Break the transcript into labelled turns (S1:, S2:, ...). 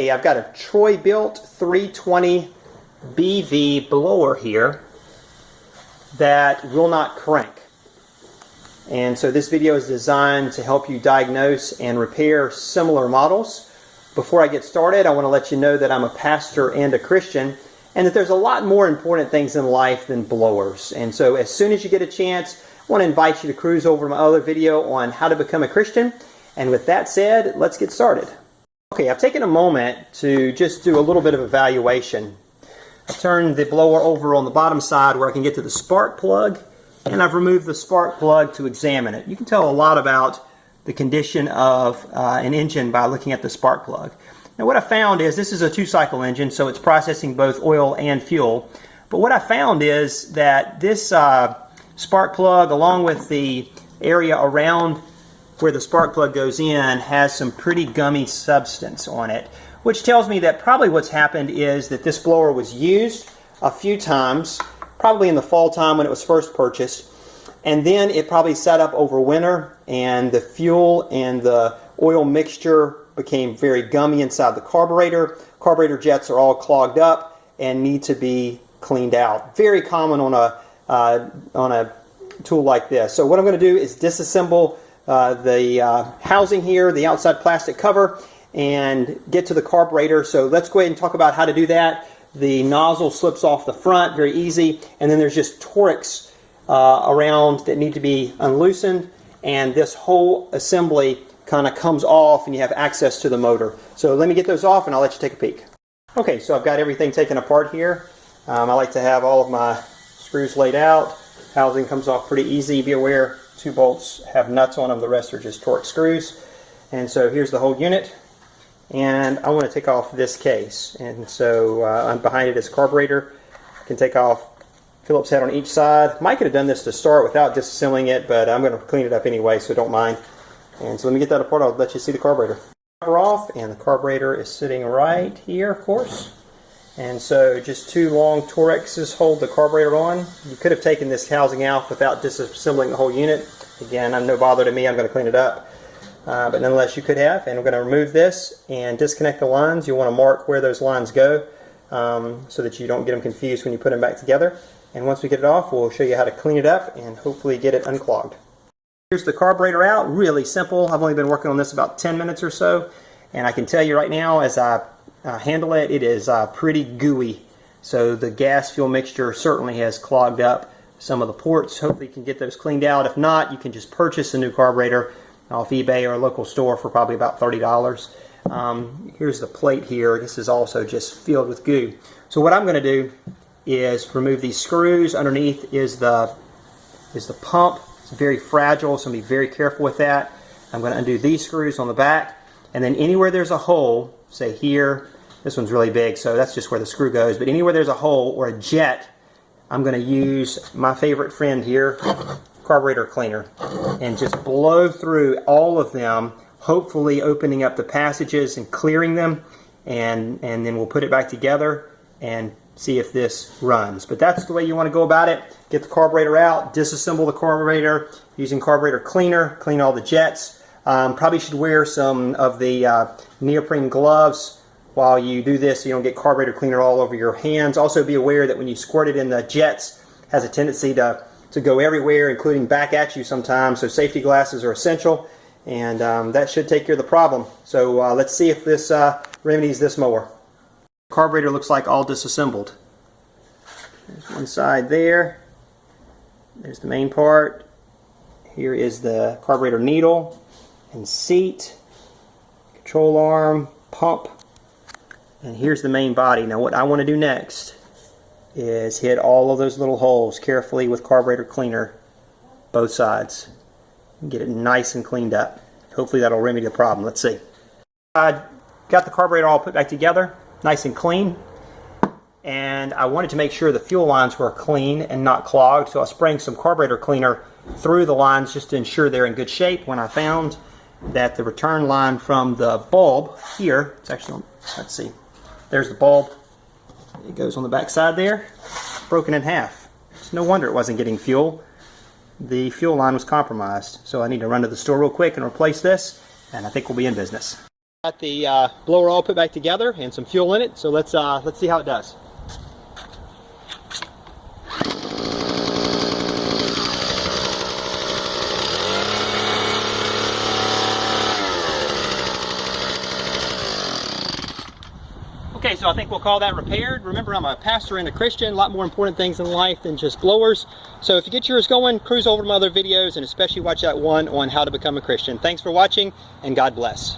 S1: Hey, I've got a Troy Built 320BV blower here that will not crank. And so this video is designed to help you diagnose and repair similar models. Before I get started, I want to let you know that I'm a pastor and a Christian, and that there's a lot more important things in life than blowers. And so as soon as you get a chance, I want to invite you to cruise over my other video on how to become a Christian. And with that said, let's get started. Okay, I've taken a moment to just do a little bit of evaluation. I've turned the blower over on the bottom side where I can get to the spark plug, and I've removed the spark plug to examine it. You can tell a lot about the condition of an engine by looking at the spark plug. Now what I found is this is a two-cycle engine, so it's processing both oil and fuel. But what I found is that this spark plug, along with the area around where the spark plug goes in, has some pretty gummy substance on it, which tells me that probably what's happened is that this blower was used a few times, probably in the fall time when it was first purchased, and then it probably sat up over winter, and the fuel and the oil mixture became very gummy inside the carburetor. Carburetor jets are all clogged up and need to be cleaned out. Very common on a tool like this. So what I'm going to do is disassemble the housing here, the outside plastic cover, and get to the carburetor. So let's go ahead and talk about how to do that. The nozzle slips off the front, very easy, and then there's just Torx around that need to be unloosened, and this whole assembly kind of comes off and you have access to the motor. So let me get those off and I'll let you take a peek. Okay, so I've got everything taken apart here. I like to have all of my screws laid out. Housing comes off pretty easy. Be aware, 2 bolts have nuts on them, the rest are just Torx screws. And so here's the whole unit, and I want to take off this case. And so behind it is carburetor. I can take off Phillips head on each side. Might could have done this to start without disassembling it, but I'm going to clean it up anyway, so don't mind. And so let me get that apart. I'll let you see the carburetor. Cover off, and the carburetor is sitting right here, of course. And so just 2 long Torxes hold the carburetor on. You could have taken this housing out without disassembling the whole unit. Again, no bother to me. I'm going to clean it up. But nonetheless, you could have. And I'm going to remove this and disconnect the lines. You want to mark where those lines go so that you don't get them confused when you put them back together. And once we get it off, we'll show you how to clean it up and hopefully get it unclogged. Here's the carburetor out. Really simple. I've only been working on this about 10 minutes or so. And I can tell you right now, as I handle it, it is pretty gooey. So the gas fuel mixture certainly has clogged up some of the ports. Hopefully you can get those cleaned out. If not, you can just purchase a new carburetor off eBay or a local store for probably about $30. Here's the plate here. This is also just filled with goo. So what I'm going to do is remove these screws. Underneath is the pump. It's very fragile, so I'm going to be very careful with that. I'm going to undo these screws on the back, and then anywhere there's a hole, say here, this one's really big, so that's just where the screw goes, but anywhere there's a hole or a jet, I'm going to use my favorite friend here, carburetor cleaner, and just blow through all of them, hopefully opening up the passages and clearing them, and then we'll put it back together and see if this runs. But that's the way you want to go about it. Get the carburetor out, disassemble the carburetor using carburetor cleaner, clean all the jets. Probably should wear some of the neoprene gloves while you do this so you don't get carburetor cleaner all over your hands. Also be aware that when you squirt it in the jets, it has a tendency to go everywhere, including back at you sometimes, so safety glasses are essential, and that should take care of the problem. So let's see if this remedies this mower. Carburetor looks like all disassembled. There's one side there. There's the main part. Here is the carburetor needle and seat, control arm, pump, and here's the main body. Now what I want to do next is hit all of those little holes carefully with carburetor cleaner, both sides, and get it nice and cleaned up. Hopefully that'll remedy the problem. Let's see. I got the carburetor all put back together, nice and clean, and I wanted to make sure the fuel lines were clean and not clogged, so I sprayed some carburetor cleaner through the lines just to ensure they're in good shape. When I found that the return line from the bulb here, it's actually on, let's see, there's the bulb, it goes on the back side there, broken in half. It's no wonder it wasn't getting fuel. The fuel line was compromised, so I need to run to the store real quick and replace this, and I think we'll be in business. Got the blower all put back together and some fuel in it, so let's see how it does. Okay, so I think we'll call that repaired. Remember, I'm a pastor and a Christian, a lot more important things in life than just blowers. So if you get yours going, cruise over to my other videos and especially watch that one on how to become a Christian. Thanks for watching, and God bless.